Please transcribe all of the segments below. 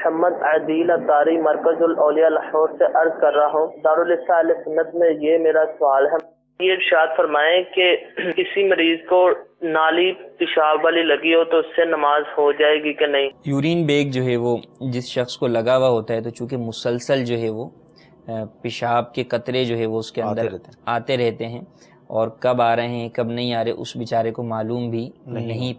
محمد عدیل اطاری مرکز الاولیاء لاہور سے عرض کر رہا ہوں۔ دارالاسلام اہل سنت میں یہ میرا سوال ہے، یہ ارشاد فرمائیں کہ کسی مریض کو نالی پیشاب والی لگی ہو تو اس سے نماز ہو جائے گی کہ نہیں؟ یورین بیگ جو ہے وہ جس شخص کو لگا ہوا ہوتا ہے تو چونکہ مسلسل جو ہے وہ پیشاب کے قطرے جو ہے وہ اس کے اندر آتے رہتے ہیں، اور کب آ رہے ہیں کب نہیں آ رہے اس بیچارے کو معلوم بھی نہیں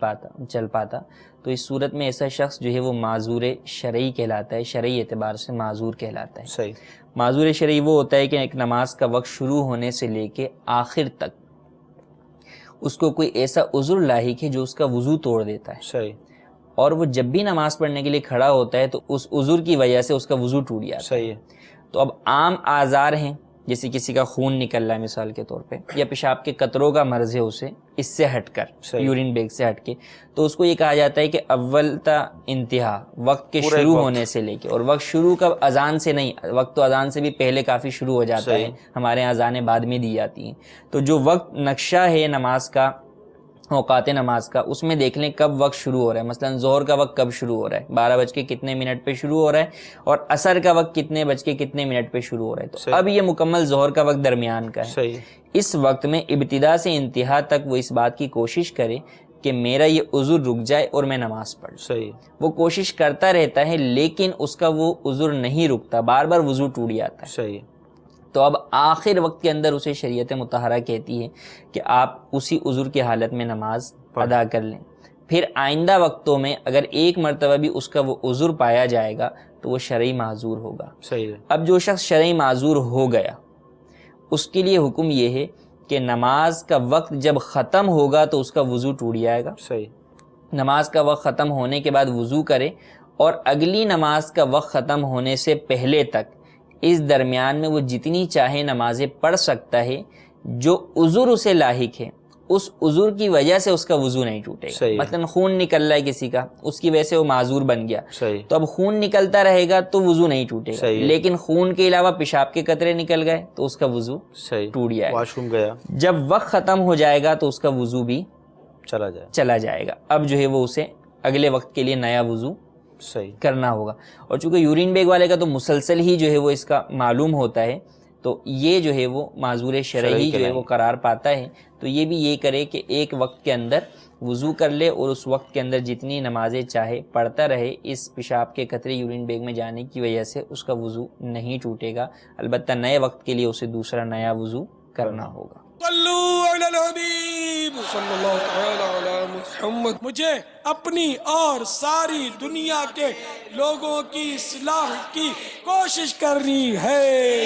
چل پاتا، تو اس صورت میں ایسا شخص جو ہے وہ معذور شرعی کہلاتا ہے، شرعی اعتبار سے معذور کہلاتا ہے۔ صحیح۔ معذور شرعی وہ ہوتا ہے کہ ایک نماز کا وقت شروع ہونے سے لے کے آخر تک اس کو کوئی ایسا عذر لاحق ہے جو اس کا وضو توڑ دیتا ہے، صحیح، اور وہ جب بھی نماز پڑھنے کے لیے کھڑا ہوتا ہے تو اس عذر کی وجہ سے اس کا وضو ٹوٹ جاتا ہے۔ صحیح ہے۔ تو اب عام آزار ہیں، جیسے کسی کا خون نکل رہا ہے مثال کے طور پہ، یا پیشاب کے قطروں کا مرض ہے اسے، اس سے ہٹ کر یورین بیگ سے ہٹ کے، تو اس کو یہ کہا جاتا ہے کہ اول تا انتہا، وقت کے شروع ہونے سے لے کے، اور وقت شروع کب؟ اذان سے نہیں، وقت تو اذان سے بھی پہلے کافی شروع ہو جاتا ہے، ہمارے یہاں اذانیں بعد میں دی جاتی ہیں، تو جو وقت نقشہ ہے نماز کا، اوقات نماز کا، اس میں دیکھ لیں کب وقت شروع ہو رہا ہے۔ مثلا ظہر کا وقت کب شروع ہو رہا ہے، 12:00 پہ شروع ہو رہا ہے، اور عصر کا وقت کتنے بج کے کتنے منٹ پہ شروع ہو رہا ہے، تو اب یہ مکمل ظہر کا وقت درمیان کا ہے۔ اس وقت میں ابتدا سے انتہا تک وہ اس بات کی کوشش کرے کہ میرا یہ عذر رک جائے اور میں نماز پڑھ لوں۔ وہ کوشش کرتا رہتا ہے لیکن اس کا وہ عذر نہیں رکتا، بار بار وضو ٹوٹ جاتا ہے۔ صحیح۔ تو اب آخر وقت کے اندر اسے شریعت مطہرہ کہتی ہے کہ آپ اسی عذر کی حالت میں نماز ادا کر لیں۔ پھر آئندہ وقتوں میں اگر ایک مرتبہ بھی اس کا وہ عذر پایا جائے گا تو وہ شرعی معذور ہوگا۔ صحیح ہے۔ اب جو شخص شرعی معذور ہو گیا اس کے لیے حکم یہ ہے کہ نماز کا وقت جب ختم ہوگا تو اس کا وضو ٹوٹ جائے گا۔ صحیح۔ نماز کا وقت ختم ہونے کے بعد وضو کرے، اور اگلی نماز کا وقت ختم ہونے سے پہلے تک اس درمیان میں وہ جتنی چاہے نمازیں پڑھ سکتا ہے۔ جو عذر اسے لاحق ہے اس عذر کی وجہ سے اس کا وضو نہیں ٹوٹے گا۔ مثلا خون نکل رہا ہے کسی کا، اس کی وجہ سے وہ معذور بن گیا، تو اب خون نکلتا رہے گا تو وضو نہیں ٹوٹے گا، لیکن خون کے علاوہ پیشاب کے قطرے نکل گئے تو اس کا وضو ٹوٹ جائے گا۔ واش روم گیا، جب وقت ختم ہو جائے گا تو اس کا وضو بھی چلا جائے گا۔ اب جو ہے وہ اسے اگلے وقت کے لیے نیا وضو کرنا ہوگا۔ اور چونکہ یورین بیگ والے کا تو مسلسل ہی جو ہے وہ اس کا معلوم ہوتا ہے، تو یہ جو ہے وہ معذور شرعی جو ہے وہ قرار پاتا ہے، تو یہ بھی یہ کرے کہ ایک وقت کے اندر وضو کر لے اور اس وقت کے اندر جتنی نمازیں چاہے پڑھتا رہے۔ اس پیشاب کے قطرے یورین بیگ میں جانے کی وجہ سے اس کا وضو نہیں ٹوٹے گا، البتہ نئے وقت کے لیے اسے دوسرا نیا وضو کرنا ہوگا۔ صلو علی الحبیب صلی اللہ تعالی علی محمد۔ مجھے اپنی اور ساری دنیا کے لوگوں کی اصلاح کی کوشش کرنی ہے۔